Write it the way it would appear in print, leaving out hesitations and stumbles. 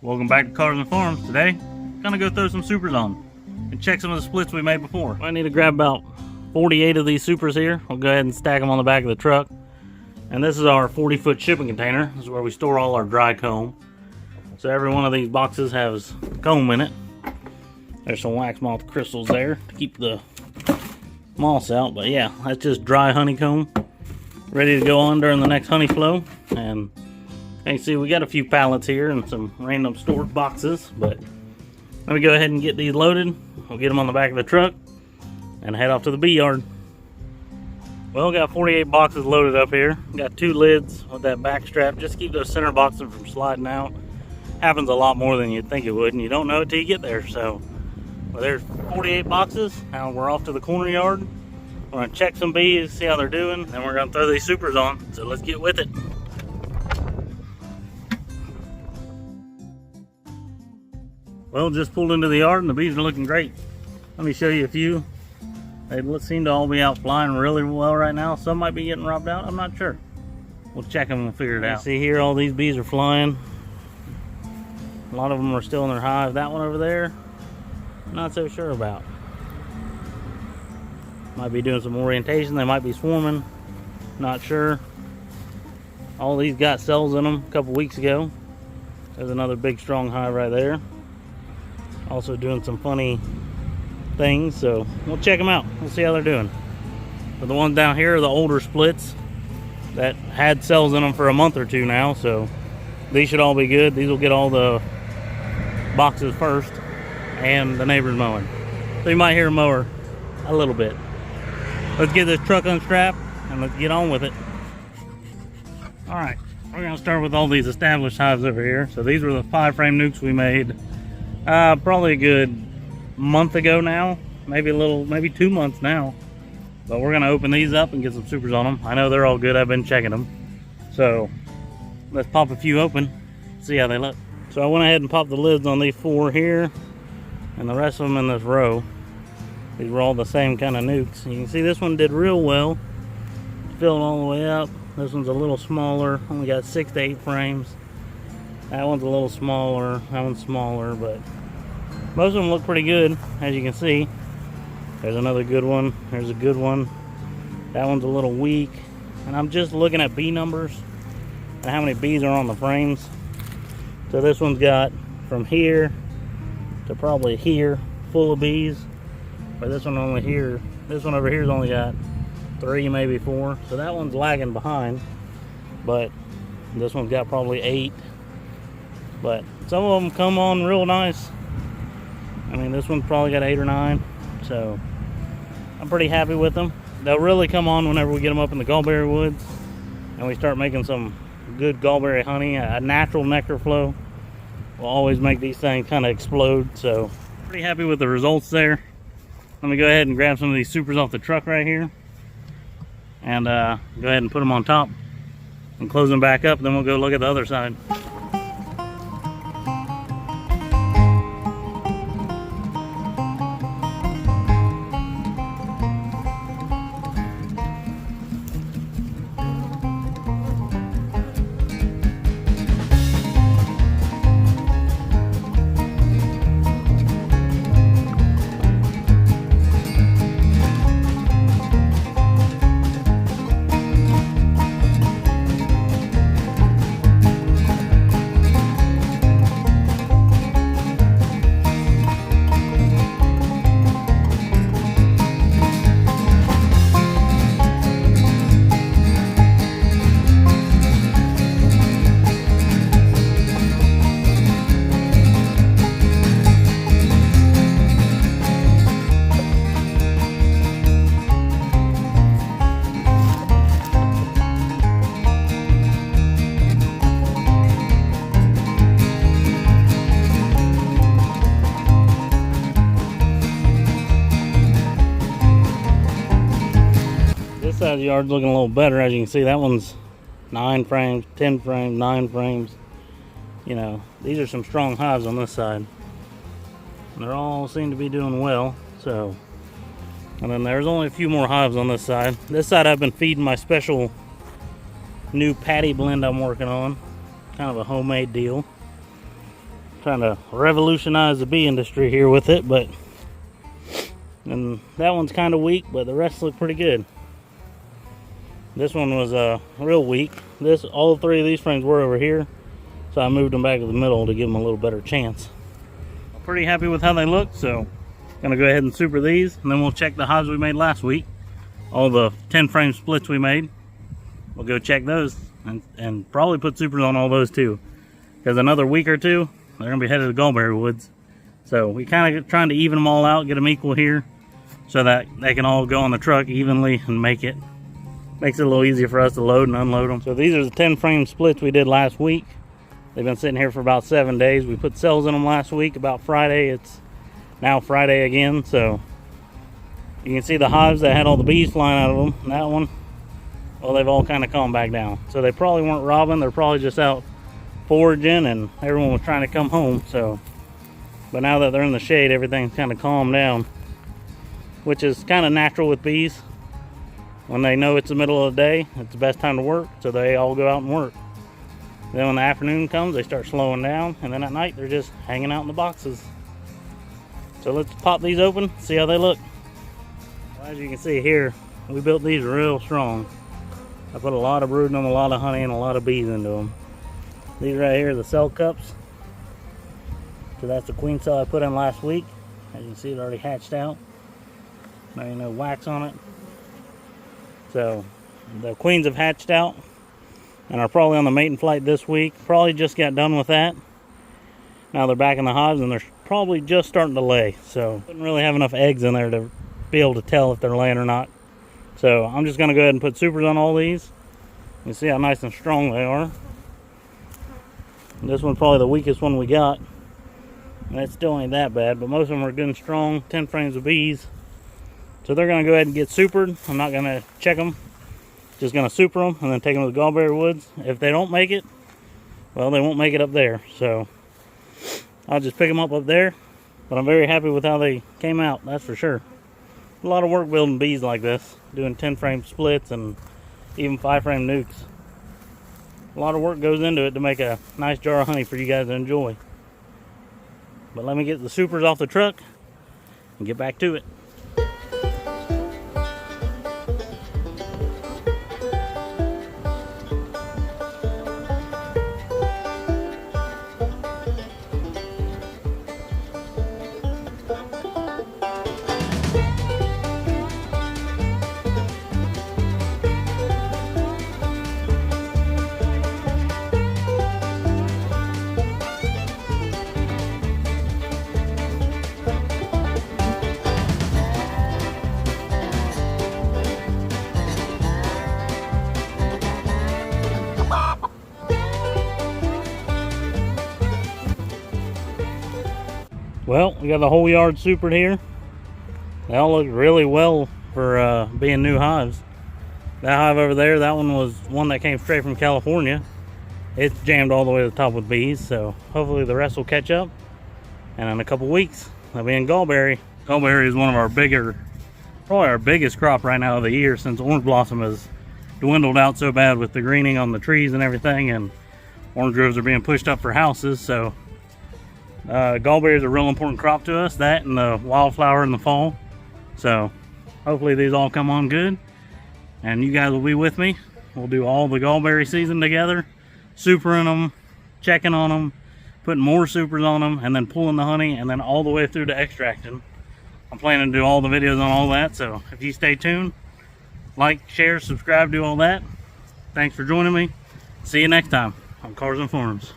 Welcome back to Cars and Farms. Today, gonna go throw some supers on and check some of the splits we made before. I need to grab about 48 of these supers here. We'll go ahead and stack them on the back of the truck. And this is our 40-foot shipping container. This is where we store all our dry comb. So every one of these boxes has comb in it. There's some wax moth crystals there to keep the moss out. But yeah, that's just dry honeycomb, ready to go on during the next honey flow. And you can see we got a few pallets here and some random stored boxes, but let me go ahead and get these loaded. We'll get them on the back of the truck and head off to the bee yard. Well, got 48 boxes loaded up here. Got 2 lids with that back strap just to keep those center boxes from sliding out. Happens a lot more than you'd think it would, and you don't know it till you get there. So, well, there's 48 boxes. Now we're off to the corner yard. We're gonna check some bees, see how they're doing, and we're gonna throw these supers on. So let's get with it. Well, just pulled into the yard and the bees are looking great. Let me show you a few. They seem to all be out flying really well right now. Some might be getting robbed out, I'm not sure. We'll check them and figure it out. See here, all these bees are flying. A lot of them are still in their hive. That one over there, not so sure about. Might be doing some orientation, they might be swarming, not sure. All these got cells in them a couple weeks ago. There's another big strong hive right there. Also doing some funny things, so we'll check them out. We'll see how they're doing. But the ones down here are the older splits that had cells in them for a month or two now, so these should all be good. These will get all the boxes first and the neighbor's mowing. So you might hear a mower a little bit. Let's get this truck unstrapped and let's get on with it. All right, we're gonna start with all these established hives over here. So these were the 5-frame nucs we made probably a good month ago now, maybe 2 months now. But we're gonna open these up and get some supers on them. I know they're all good, I've been checking them. So let's pop a few open, see how they look. So I went ahead and popped the lids on these 4 here and the rest of them in this row. These were all the same kind of nucs. You can see this one did real well, filled all the way up. This one's a little smaller, only got 6 to 8 frames. That one's a little smaller, that one's smaller, but most of them look pretty good, as you can see. There's another good one, there's a good one. That one's a little weak. And I'm just looking at bee numbers and how many bees are on the frames. So this one's got from here to probably here, full of bees. But this one over here's only got 3, maybe 4. So that one's lagging behind. But this one's got probably 8. But some of them come on real nice. I mean, this one's probably got 8 or 9. So I'm pretty happy with them. They'll really come on whenever we get them up in the gallberry woods and we start making some good gallberry honey. A natural nectar flow will always make these things kind of explode. So pretty happy with the results there. Let me go ahead and grab some of these supers off the truck right here and go ahead and put them on top and close them back up. Then we'll go look at the other side. Side of the yard's looking a little better. As you can see, that one's 9 frames, 10 frames, 9 frames. You know, these are some strong hives on this side. They all seem to be doing well. So, and then there's only a few more hives on this side. This side I've been feeding my special new patty blend I'm working on. Kind of a homemade deal. Trying to revolutionize the bee industry here with it, and that one's kind of weak, but the rest look pretty good. This one was real weak. All three of these frames were over here, so I moved them back to the middle to give them a little better chance. I'm pretty happy with how they look, so I'm gonna go ahead and super these, and then we'll check the hives we made last week. All the 10 frame splits we made, we'll go check those and probably put supers on all those too, because another week or two they're gonna be headed to Gallberry Woods. So we kind of trying to even them all out, get them equal here, so that they can all go on the truck evenly and makes it a little easier for us to load and unload them. So these are the 10 frame splits we did last week. They've been sitting here for about 7 days. We put cells in them last week about Friday. It's now Friday again, so you can see the hives that had all the bees flying out of them. That one, well, they've all kind of calmed back down. So they probably weren't robbing. They're probably just out foraging, and everyone was trying to come home. So, but now that they're in the shade, everything's kind of calmed down, which is kind of natural with bees. When they know it's the middle of the day, it's the best time to work, so they all go out and work. Then when the afternoon comes, they start slowing down, and then at night they're just hanging out in the boxes. So let's pop these open, see how they look. Well, as you can see here, we built these real strong. I put a lot of brood in them, a lot of honey, and a lot of bees into them. These right here are the cell cups. So that's the queen cell I put in last week. As you can see, it already hatched out. Now you know, wax on it. So the queens have hatched out and are probably on the mating flight this week. Probably just got done with that. Now they're back in the hives and they're probably just starting to lay. So didn't really have enough eggs in there to be able to tell if they're laying or not. So I'm just going to go ahead and put supers on all these. You see how nice and strong they are. This one's probably the weakest one we got. And it still ain't that bad, but most of them are good and strong, 10 frames of bees. So they're going to go ahead and get supered. I'm not going to check them. Just going to super them and then take them to the Gallberry Woods. If they don't make it, well, they won't make it up there. So I'll just pick them up there. But I'm very happy with how they came out, that's for sure. A lot of work building bees like this, doing 10 frame splits and even 5 frame nucs. A lot of work goes into it to make a nice jar of honey for you guys to enjoy. But let me get the supers off the truck and get back to it. Well, we got the whole yard supered here. They all look really well for being new hives. That hive over there, that one was one that came straight from California. It's jammed all the way to the top with bees, so hopefully the rest will catch up. And in a couple weeks, they'll be in Gallberry. Gallberry is one of our probably our biggest crop right now of the year, since orange blossom has dwindled out so bad with the greening on the trees and everything, and orange groves are being pushed up for houses. So Gallberry is a real important crop to us, that and the wildflower in the fall. So hopefully these all come on good, and you guys will be with me. We'll do all the Gallberry season together, supering them, checking on them, putting more supers on them, and then pulling the honey, and then all the way through to extracting. I'm planning to do all the videos on all that, so if you stay tuned, like, share, subscribe, do all that. Thanks for joining me. See you next time on Cars and Farms.